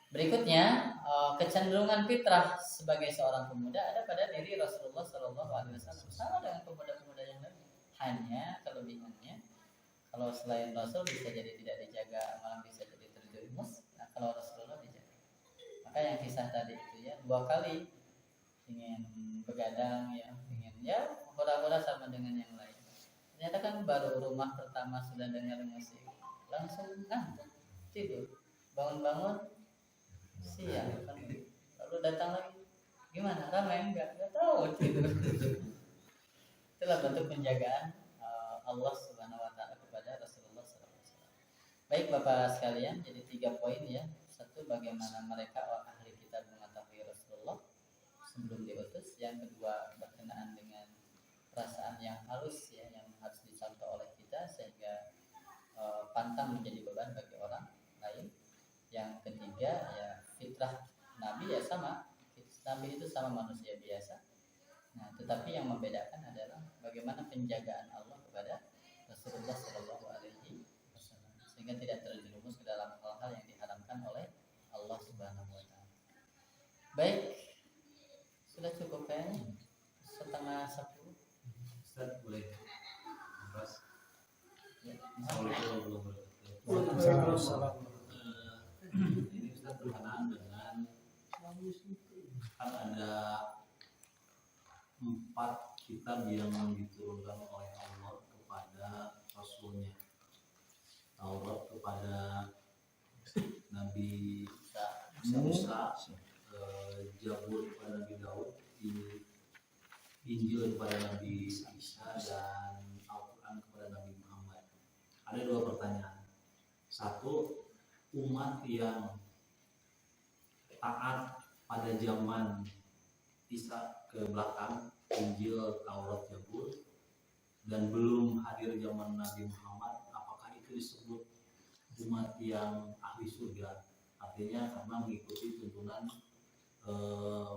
[SPEAKER 1] Berikutnya kecenderungan fitrah sebagai seorang pemuda ada pada diri Rasulullah SAW, sama dengan pemuda-pemuda yang lain. Hanya kelebihannya, kalau selain Rasul bisa jadi tidak dijaga, malah bisa jadi terjerumus. Nah kalau Rasulullah dijaga, maka yang kisah tadi itu ya 2 kali ingin begadang ya, ingin ya hura-hura sama dengan yang lain. Ternyata kan baru rumah pertama sudah dengar musik, langsung ngantuk tidur, bangun-bangun siang kan. Lalu datang lagi, gimana ramai enggak tahu tidur. Itulah bentuk penjagaan Allah Subhanahu wa taala kepada Rasulullah SAW. Baik Bapak sekalian, jadi 3 poin ya. Satu, bagaimana mereka ahli kitab mengetahui Rasulullah sebelum diutus. Yang kedua, berkenaan dengan perasaan yang halus ya, yang harus dicontoh oleh kita sehingga pantang menjadi beban bagi orang lain. Yang ketiga ya fitrah Nabi ya sama. Nabi itu sama manusia biasa. Nah, tetapi yang membedakan adalah bagaimana penjagaan Allah kepada Rasulullah Shallallahu Alaihi Wasallam sehingga tidak terjerumus ke dalam hal-hal yang diharamkan oleh Allah Subhanahu Wa Taala. Baik, sudah cukup kayaknya 9:30.
[SPEAKER 2] Ustaz boleh bahas?
[SPEAKER 1] Ya,
[SPEAKER 2] Assalamualaikum warahmatullahi wabarakatuh.
[SPEAKER 3] Waalaikumsalam.
[SPEAKER 2] berkenaan dengan kan ada 4 kitab yang diturunkan oleh Allah kepada Rasulnya. Taurat kepada Nabi Musa, Zabur kepada Nabi Daud, Injil kepada Nabi Isa, dan Al-Quran kepada Nabi Muhammad. Ada 2 pertanyaan. 1, umat yang taat pada zaman Isa ke belakang, Injil, Taurat, Zabur, dan belum hadir zaman Nabi Muhammad, apakah itu disebut umat yang ahli surga? Artinya karena mengikuti tuntunan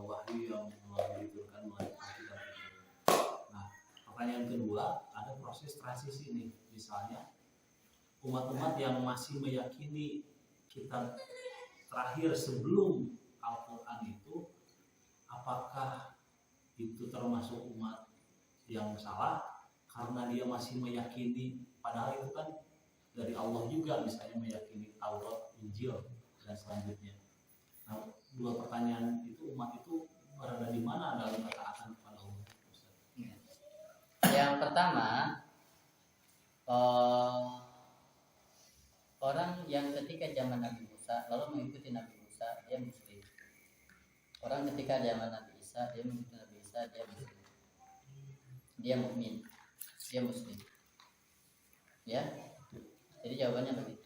[SPEAKER 2] wahyu yang diturunkan melalui Alkitab itu. Nah, pertanyaan kedua, ada proses transisi nih. Misalnya umat-umat yang masih meyakini kitab terakhir sebelum Al-Quran itu, apakah itu termasuk umat yang salah karena dia masih meyakini, padahal itu kan dari Allah juga, misalnya meyakini Taurat, Injil, dan selanjutnya. Nah, 2 pertanyaan itu, umat itu berada di mana dalam ketaatan kepada Allah?
[SPEAKER 1] Yang pertama, orang yang ketika zaman Nabi Musa lalu mengikuti Nabi Musa, dia muslim. Orang ketika zaman Nabi Isa, dia mengikuti Nabi Isa, dia muslim. Dia mukmin, dia muslim. Ya, jadi jawabannya begitu.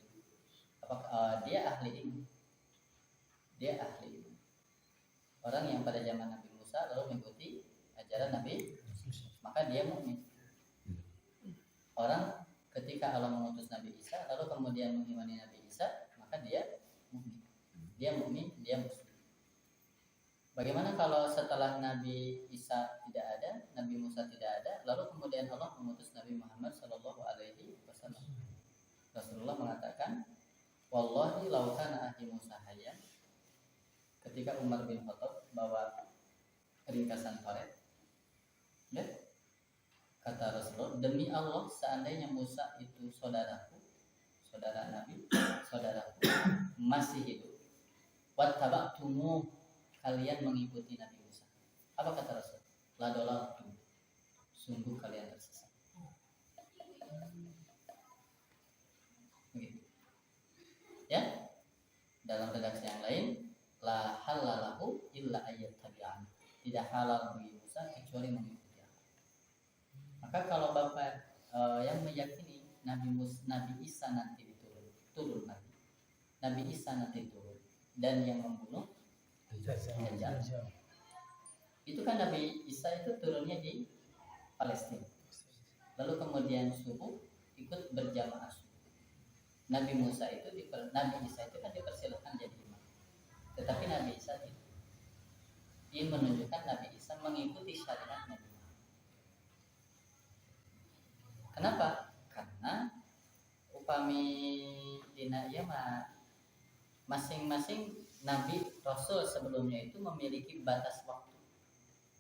[SPEAKER 1] Apakah dia ahli ilmu? Dia ahli ilmu. Orang yang pada zaman Nabi Musa lalu mengikuti ajaran Nabi, maka dia mukmin. Orang ketika Allah mengutus Nabi Isa lalu kemudian mengimani Nabi Isa, maka dia mukmin. Dia mukmin, dia muslim. Bagaimana kalau setelah Nabi Isa tidak ada, Nabi Musa tidak ada, lalu kemudian Allah mengutus Nabi Muhammad Shallallahu Alaihi Wasallam? Rasulullah mengatakan, "Wallahi lau kana ahli Musa hayyan." Ketika Umar bin Khattab bawa ringkasan Taurat, ya, kata Rasulullah, demi Allah seandainya Musa itu saudaraku, saudara Nabi, saudaraku masih hidup, wattaba'tumu, kalian mengikuti Nabi Musa. Apa kata Rasul? La dolaltu, sungguh kalian tersesat. Begitu. Ya, dalam redaksi yang lain, la halalahu illa ayyattabi'an, tidak halal bagi Musa kecuali mengikuti aku. Maka kalau Bapak yang meyakini Nabi Isa nanti turun lagi, Nabi Isa nanti turun, dan yang membunuh Dajjal. Itu kan Nabi Isa itu turunnya di Palestina. Lalu kemudian subuh ikut berjamaah subuh. Nabi Isa itu kan dipersilakan jadi imam. Tetapi Nabi Isa itu ini menunjukkan Nabi Isa mengikuti syariat Nabi Muhammad. Kenapa? Karena upami dina ieu mah masing-masing Nabi Rasul sebelumnya itu memiliki batas waktu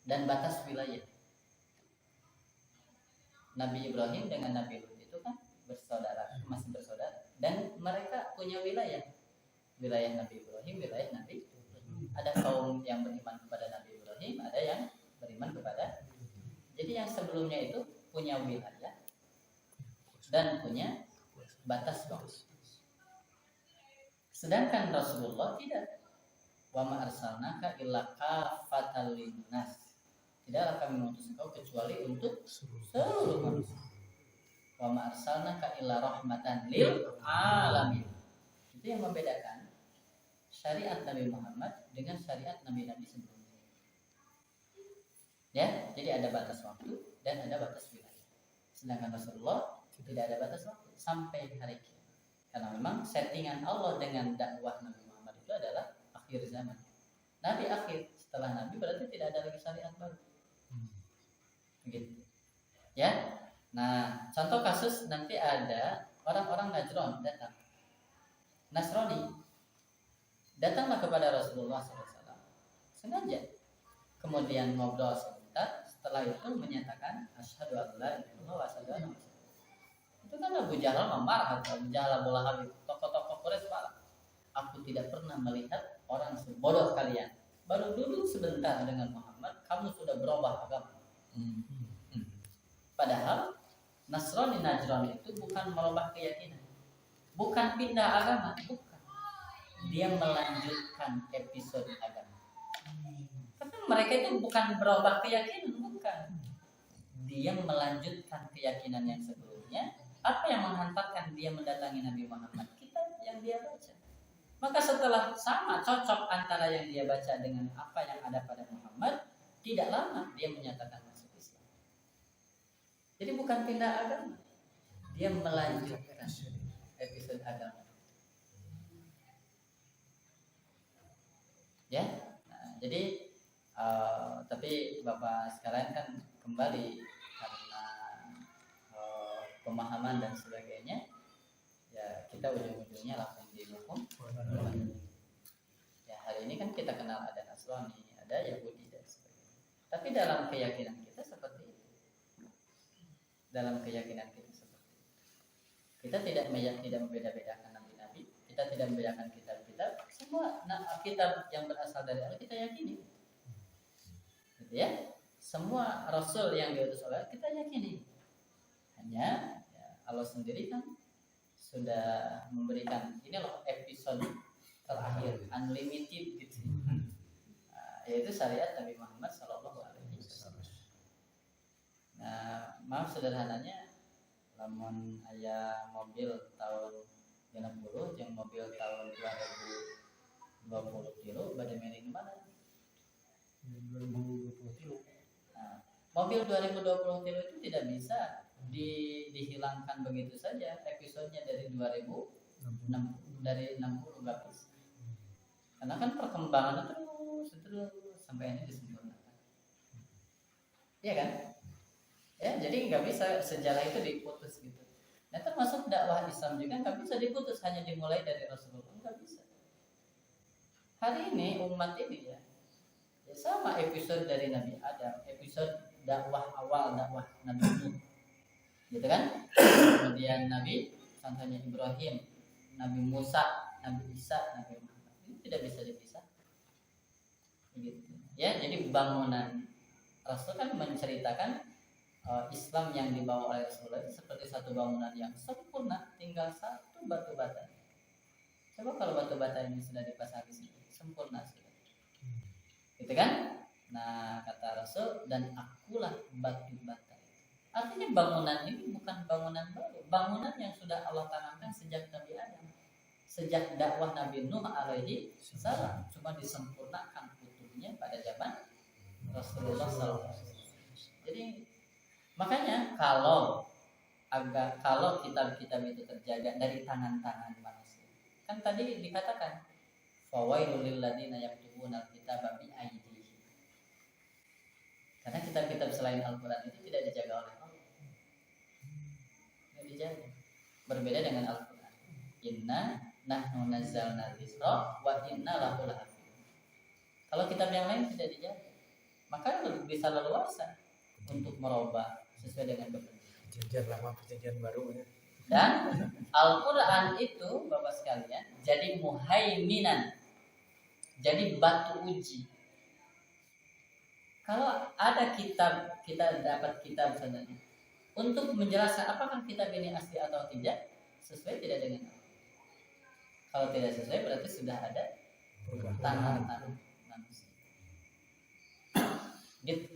[SPEAKER 1] dan batas wilayah. Nabi Ibrahim dengan Nabi Lut itu kan bersaudara, masih bersaudara, dan mereka punya wilayah. Wilayah Nabi Ibrahim, wilayah Nabi Lut. Ada kaum yang beriman kepada Nabi Ibrahim, ada yang beriman kepada. Jadi yang sebelumnya itu punya wilayah dan punya batas waktu. Sedangkan Rasulullah tidak. Wa ma arsalnaka illa kafatal linnas. Tidaklah kami mengutus engkau kecuali untuk seluruh manusia. Wa ma arsalnaka illa rahmatan lil alamin. Itu yang membedakan syariat Nabi Muhammad dengan syariat nabi-nabi sebelumnya. Ya, jadi ada batas waktu dan ada batas wilayah. Sedangkan Rasulullah tidak ada batas waktu sampai hari kiamat. Karena memang settingan Allah dengan dakwah Nabi Muhammad itu adalah akhir zaman. Nabi akhir, setelah Nabi berarti tidak ada lagi syariat baru. Begitu. Ya. Nah, contoh kasus nanti ada orang-orang Najran datang. Nasrani datanglah kepada Rasulullah SAW. Sengaja. Kemudian ngobrol sebentar, setelah itu menyatakan asyhadu an la ilaha illallah wa asyhadu anna Muhammadan. Itu kan Abu Jahal marah, Abu Jahal, Abu Lahab, tokoh-tokoh Quraisy marah. aku tidak pernah melihat orang sebodoh kalian. Baru duduk sebentar dengan Muhammad, kamu sudah berubah agama. Padahal Nasrani Najran itu bukan merubah keyakinan, bukan pindah agama, bukan. Dia melanjutkan episode agama. Tapi mereka itu bukan berubah keyakinan, bukan. Dia melanjutkan keyakinan yang sebelumnya. Apa yang menghantarkan dia mendatangi Nabi Muhammad? Kitab yang dia baca. Maka setelah sama cocok antara yang dia baca dengan apa yang ada pada Muhammad, tidak lama dia menyatakan masuk Islam. Jadi bukan pindah agama, dia melanjutkan episode agama. Ya, nah, jadi tapi Bapak sekalian kan kembali karena pemahaman dan sebagainya, ya kita ujung-ujungnya langsung dihukum. Ya hari ini kan kita kenal ada Nasrani, ada Yahudi dan sebagainya. Tapi dalam keyakinan kita seperti itu. Dalam keyakinan kita seperti itu. Kita tidak membeda-bedakan nabi-nabi, kita tidak membedakan kitab-kitab. Semua kitab yang berasal dari Allah kita yakini. Gitu ya. Semua rasul yang diutus oleh Allah kita yakini. Hanya ya, Allah sendiri kan sudah memberikan ini loh episode terakhir unlimited gitu. Yaitu syariat Nabi Muhammad SAW. Nah, maaf sederhananya, lamun aya mobil tahun 60 jeung mobil tahun 2020 kilo bade miring mana?
[SPEAKER 3] 2020 kilo.
[SPEAKER 1] Nah, mobil 2020 kilo itu tidak bisa dihilangkan begitu saja episodenya dari 2060 dari 60 nggak bisa. Karena kan perkembangan terus sampai ini disempurnakan. Iya kan? Ya, jadi nggak bisa sejarah itu diputus gitu. Nah, termasuk dakwah Islam juga nggak bisa diputus hanya dimulai dari Rasulullah, nggak bisa. Hari ini umat ini ya sama episode dari Nabi Adam, episode dakwah awal dakwah Nabi Nuh, gitu kan? Kemudian Nabi, contohnya Ibrahim, Nabi Musa, Nabi Isa, Nabi Muhammad, ini tidak bisa dipisah. Begitu. Ya, jadi bangunan Rasul kan menceritakan Islam yang dibawa oleh Rasulullah itu seperti satu bangunan yang sempurna, tinggal satu batu bata. Coba kalau batu bata ini sudah dipasang di sini, sempurna sudah. Gitu kan? Nah, kata Rasul, dan akulah batu bata. Artinya bangunan ini bukan bangunan baru, bangunan yang sudah Allah tanamkan sejak Nabi Adam, sejak dakwah Nabi Nuh alaihi salam, cuma disempurnakan utuhnya pada zaman Rasulullah SAW. Jadi makanya kalau kitab-kitab itu terjaga dari tangan-tangan manusia, kan tadi dikatakan fawailul lil ladzina yaktubuna al-kitaba bi aydihim. Karena kitab-kitab selain Al-Qur'an itu tidak dijaga oleh Allah. Tidak dijaga. Berbeda dengan Al-Qur'an. Inna nahnu nazzalna dzikra wa inna lahu lahafizun. Kalau kitab yang lain tidak dijaga, maka bisa leluasa untuk merubah sesuai dengan kepentingan.
[SPEAKER 3] Perjanjian lama, perjanjian baru ya.
[SPEAKER 1] Dan Al-Quran itu Bapak sekalian jadi muhaiminan, jadi batu uji. Kalau ada kitab, kita dapat kitab sebenarnya untuk menjelaskan apakah kitab ini asli atau tidak, sesuai tidak dengan Allah. Kalau tidak sesuai berarti sudah ada tangan-tangan manusia. Gitu.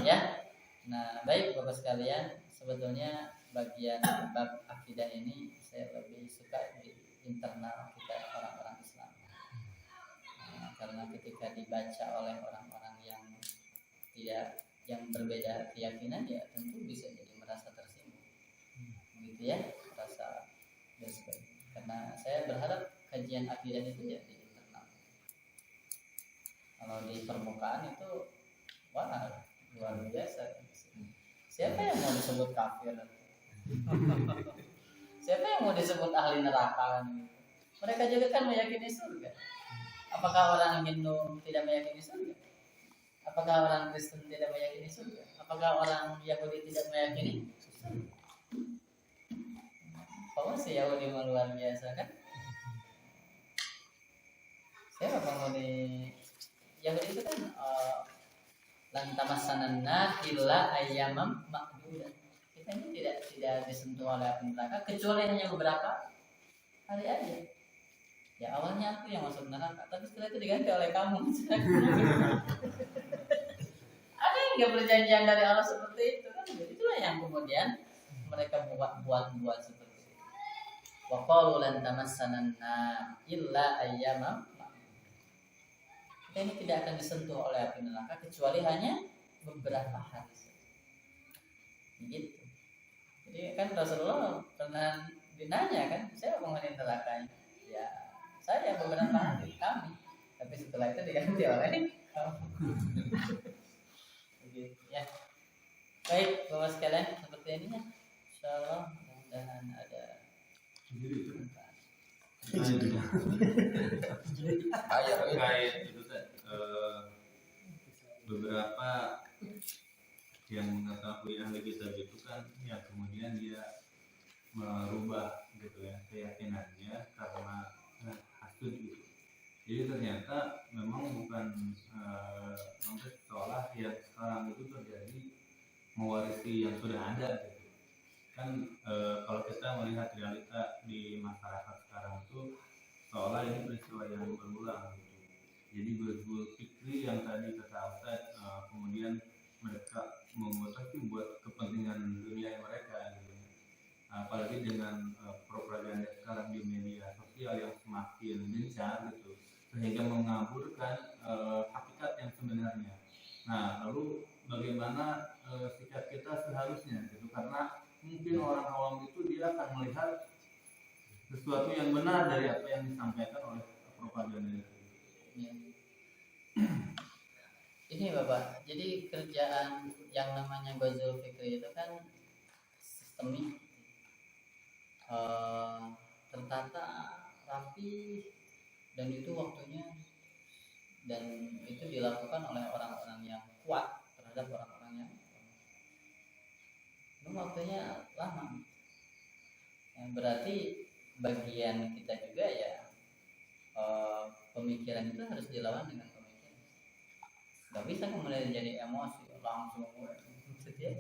[SPEAKER 1] Ya. Nah, baik Bapak sekalian, sebetulnya bagian bab akidah ini saya lebih suka di internal kita orang-orang Islam. Karena ketika dibaca oleh orang-orang yang berbeda keyakinan, ya tentu bisa jadi merasa tersinggung, begitu ya, merasa dan sebagainya. Karena saya berharap kajian akidah itu ya di internal. Kalau di permukaan itu, wah luar biasa. Siapa yang mau disebut kafir? Siapa yang mau disebut ahli neraka? Mereka juga kan meyakini surga. Apakah orang Hindu tidak meyakini surga? Apakah orang Kristen tidak meyakini surga? Apakah orang Yahudi tidak meyakini surga? Oh, si Yahudi luar biasa kan? Saya penghuni Yahudi itu kan lantamassananna illa ayyamam ma'dudah. Kita ini tidak disentuh oleh api neraka kecuali hanya beberapa hari aja. Ya awalnya aku yang masuk neraka, tapi setelah itu diganti oleh kamu. Ada yang nggak perjanjian dari Allah seperti itu kan? Itulah yang kemudian mereka buat seperti itu. Wa qalu lan tamassananna illa ayyamam. Kita ini tidak akan disentuh oleh api neraka kecuali hanya beberapa hari saja. Gitu. Jadi kan Rasulullah pernah ditanya kan, saya penghuni neraka. Ya, saya beberapa hari kami. Tapi setelah itu diganti oleh kamu. Begitu ya. Baik, Bapak sekalian, seperti ini ya. Insyaallah mudah-mudahan ada
[SPEAKER 2] kayak itu beberapa yang mengetahui ahli kitab itu kan ya kemudian dia merubah gitu ya keyakinannya karena hasud gitu. Jadi ternyata memang bukan sampai seolah yang sekarang itu terjadi mewarisi yang sudah ada gitu. Kan kalau kita melihat realita di masyarakat sekarang itu seolah ini peristiwa yang berulang gitu. Jadi berbul fikri yang tadi kata Ustaz kemudian mereka memutuskan buat kepentingan dunia mereka gitu. Apalagi dengan propaganda sekarang di media sosial yang semakin gencar gitu sehingga mengaburkan hakikat yang sebenarnya. Nah lalu bagaimana sikap kita seharusnya gitu karena mungkin orang awam itu dia akan melihat sesuatu yang benar dari apa yang disampaikan oleh propaganda itu.
[SPEAKER 1] Ya. Ini Bapak, jadi kerjaan yang namanya Ghazul Fikri itu kan sistemik, tertata, rapi, dan itu waktunya dan itu dilakukan oleh orang-orang yang kuat terhadap orang-orang yang itu waktunya lama. Yang berarti bagian kita juga ya pemikiran itu harus dilawan dengan pemikiran. Gak bisa kemudian jadi emosi langsung setia.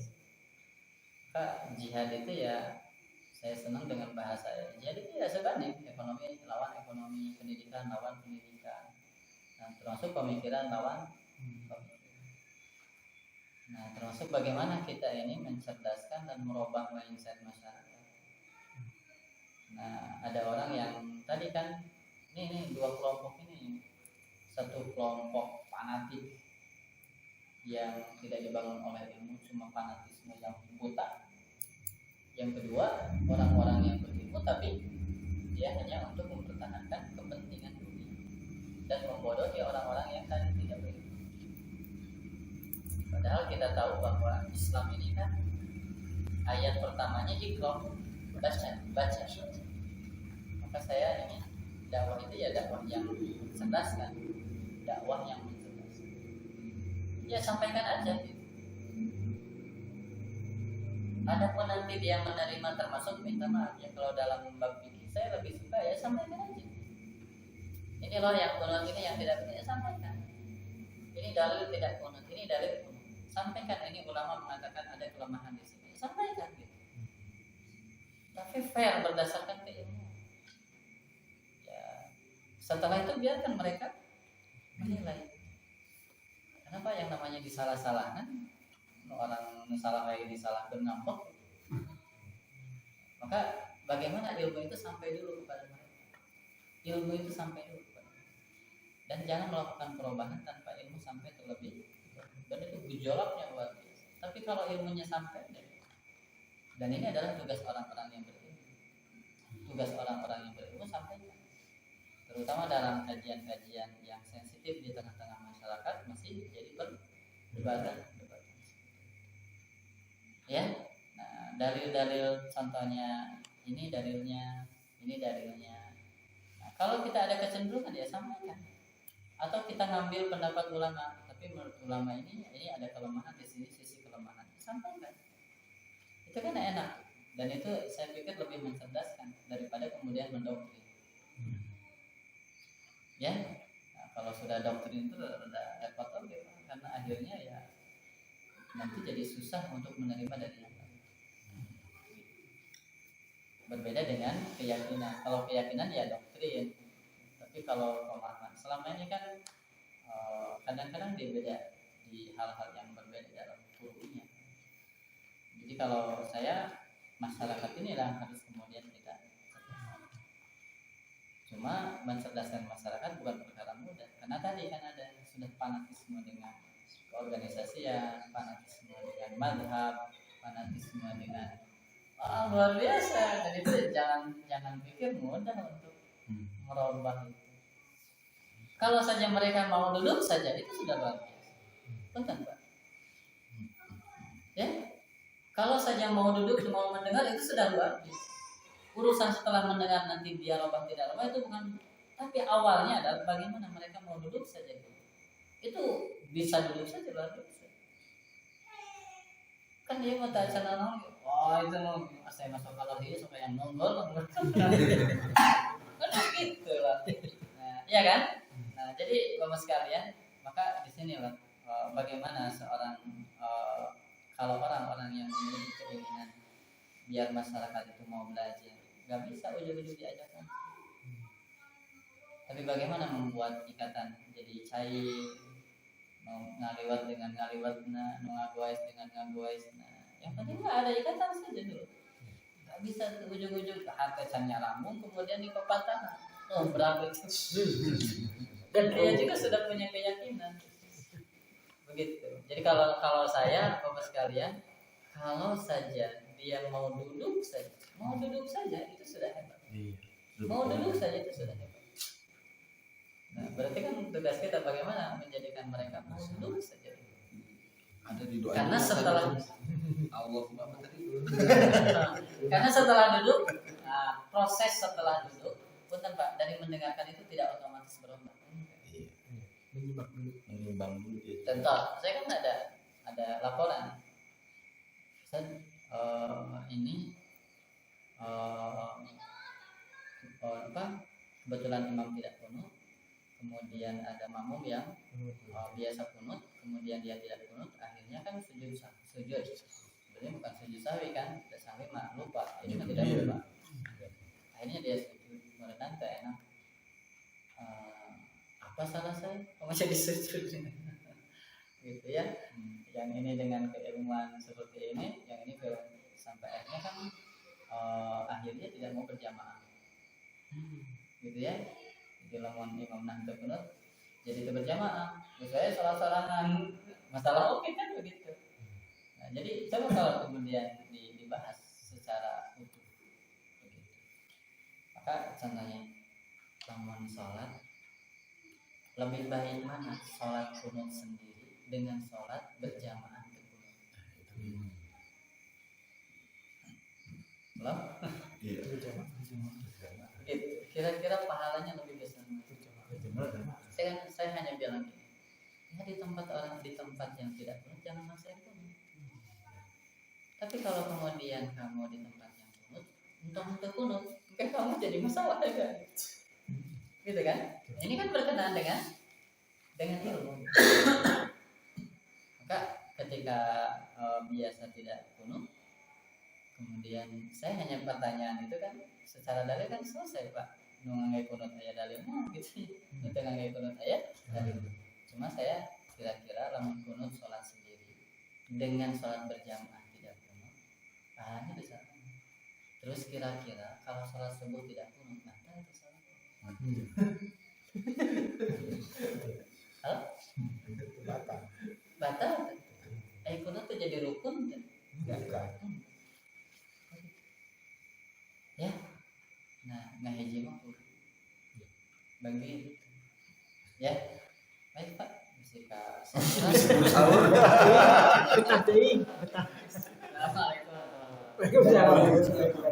[SPEAKER 1] Maka jihad itu ya saya senang dengan bahasa jihad itu ya sebanding ekonomi lawan ekonomi, pendidikan lawan pendidikan, nah termasuk pemikiran lawan pemikiran. Nah termasuk bagaimana kita ini mencerdaskan dan merubah mindset masyarakat. Nah ada orang yang tadi kan ini dua kelompok ini, satu kelompok fanatik yang tidak dibangun oleh ilmu, cuma fanatisme yang buta. Yang kedua orang-orang yang berilmu tapi dia hanya untuk mempertahankan kepentingan dunia dan membodohi orang-orang yang tadi tidak berilmu. Padahal kita tahu bahwa Islam ini kan ayat pertamanya iqra, baca. Maka saya ini dakwah itu ya dakwah yang mencerdaskan, dakwah yang mencerdaskan. Ya sampaikan aja gitu. Adapun nanti dia menerima termasuk minta maaf ya kalau dalam bab fikih saya lebih suka ya sampaikan aja. Ini loh yang kunut ini yang tidak benar ya sampaikan. Ini dalil tidak kunut, ini dalil kunut. Sampaikan ini ulama mengatakan ada kelemahan di sini. Sampaikan gitu. Tapi fair berdasarkan keilmuan. Setelah itu biarkan mereka menilai. Kenapa yang namanya disalah-salahkan? Orang salah lagi disalahkan ngambek. Maka bagaimana ilmu itu sampai dulu kepada mereka? Ilmu itu sampai dulu kepada mereka. Dan jangan melakukan perubahan tanpa ilmu sampai terlebih. Dan itu gejolaknya luar biasa. Tapi kalau ilmunya sampai, dan ini adalah tugas orang-orang yang berilmu. Tugas orang-orang yang berilmu sampai. Terutama dalam kajian-kajian yang sensitif di tengah-tengah masyarakat masih jadi perdebatan. Ya, nah, dalil-dalil contohnya ini dalilnya, ini dalilnya. Nah, kalau kita ada kecenderungan ya sampaikan. Atau kita ngambil pendapat ulama, tapi menurut ulama ini ada kelemahan di sini, sisi kelemahan. Sampaikan. Itu kan enak dan itu saya pikir lebih mencerdaskan daripada kemudian mendoktrin. Ya, kalau sudah doktrin itu udah repot oke, karena akhirnya ya nanti jadi susah untuk menerima dari yang lain. Berbeda dengan keyakinan. Kalau keyakinan ya doktrin, tapi kalau pemahaman selama ini kan kadang-kadang berbeda di hal-hal yang berbeda dalam kurunya. Jadi kalau saya masyarakat inilah harus kemudian kita cuma mencerdaskan masyarakat bukan perkara mudah, karena tadi kan ada sudah fanatisme dengan keorganisasian, fanatisme dengan madhab, fanatisme dengan luar biasa. Dan itu jangan pikir mudah untuk merubah itu. Kalau saja mereka mau duduk saja itu sudah luar biasa, betul Pak? Ya, kalau saja mau duduk mau mendengar itu sudah luar biasa. Urusan setelah mendengar nanti dia robah tidak robah itu bukan, tapi awalnya adalah bagaimana mereka mau duduk saja itu bisa duduk saja luar biasa. Kan dia mau tanya sana nong, itu nong saya masuk kalau dia supaya yang nongol kan gitu lah. Nah, iya kan? Nah, jadi Bapak sekalian, maka di sini lah bagaimana seorang kalau orang-orang yang memiliki keinginan biar masyarakat itu mau belajar, nggak bisa ujung-ujung diajarkan. Tapi bagaimana membuat ikatan jadi cair, mau ngaliwat dengan ngaliwat, ngaguais dengan ngaguais. Yang penting nggak ada ikatan saja dulu. Nggak bisa ujung-ujung ke hati canya lambung kemudian dipepatah. Berapa itu? Dan dia juga sudah punya keyakinan. Begitu. Jadi kalau saya Bapak sekalian, kalau saja dia mau duduk saja itu sudah hebat. Mau duduk saja itu sudah hebat. Nah, berarti kan tugas kita bagaimana menjadikan mereka mau duduk saja.
[SPEAKER 3] Ada di doa.
[SPEAKER 1] Karena setelah
[SPEAKER 3] Allah tadi.
[SPEAKER 1] Karena setelah duduk, proses setelah duduk, punten Pak, dari mendengarkan itu tidak otomatis berubah.
[SPEAKER 3] Menimbang dulu.
[SPEAKER 1] Contoh, saya kan ada laporan. Kebetulan imam tidak kunut, kemudian ada makmum yang biasa kunut, kemudian dia tidak kunut, akhirnya kan sujud. Sebenarnya bukan sujud sahwi kan, tidak sahwi mah lupa, ini kan tidak lupa. Akhirnya dia sujud, kemudian tak enak. Apa salah saya? Kok masih disujud? Gitu ya. Yang ini dengan keilmuan seperti ini, yang ini sampai akhirnya kan akhirnya tidak mau berjamaah. Gitu ya. Jadi lamun imam nanti kunut jadi itu berjamaah. Saya salah-salahan masalah oke kan begitu. Nah, jadi coba kalau kemudian dibahas secara utuh begitu. Maka contohnya lamun sholat, lebih baik mana sholat kunut sendiri dengan sholat berjamaah berkunut? Belum?
[SPEAKER 3] Iya.
[SPEAKER 1] Gitu. Kira-kira pahalanya lebih besar. Saya hanya bilang gini, ya di tempat yang tidak kunut jangan maksain kunut. Tapi kalau kemudian kamu di tempat yang kunut, untuk kunut, kamu jadi masalah kan? Gitu kan? Ini kan berkenaan dengan ilmu. Maka ketika biasa tidak kunut, kemudian saya hanya pertanyaan itu kan secara dalil kan selesai Pak. Nunggu kunut ayat dalilnya gitu. Itu nggak kunut ayat dalil. Cuma saya kira-kira lamun kunut sholat sendiri dengan sholat berjamaah tidak kunut, pahalanya bisa. Terus kira-kira kalau sholat subuh tidak kunut, batal itu sholat. Halo? Batal. Kunut itu jadi rukun kan? Ya. Nah, ngaji mah bagi ya. Baik Pak, jika
[SPEAKER 3] Sahur.
[SPEAKER 1] Betah teuing. Assalamualaikum.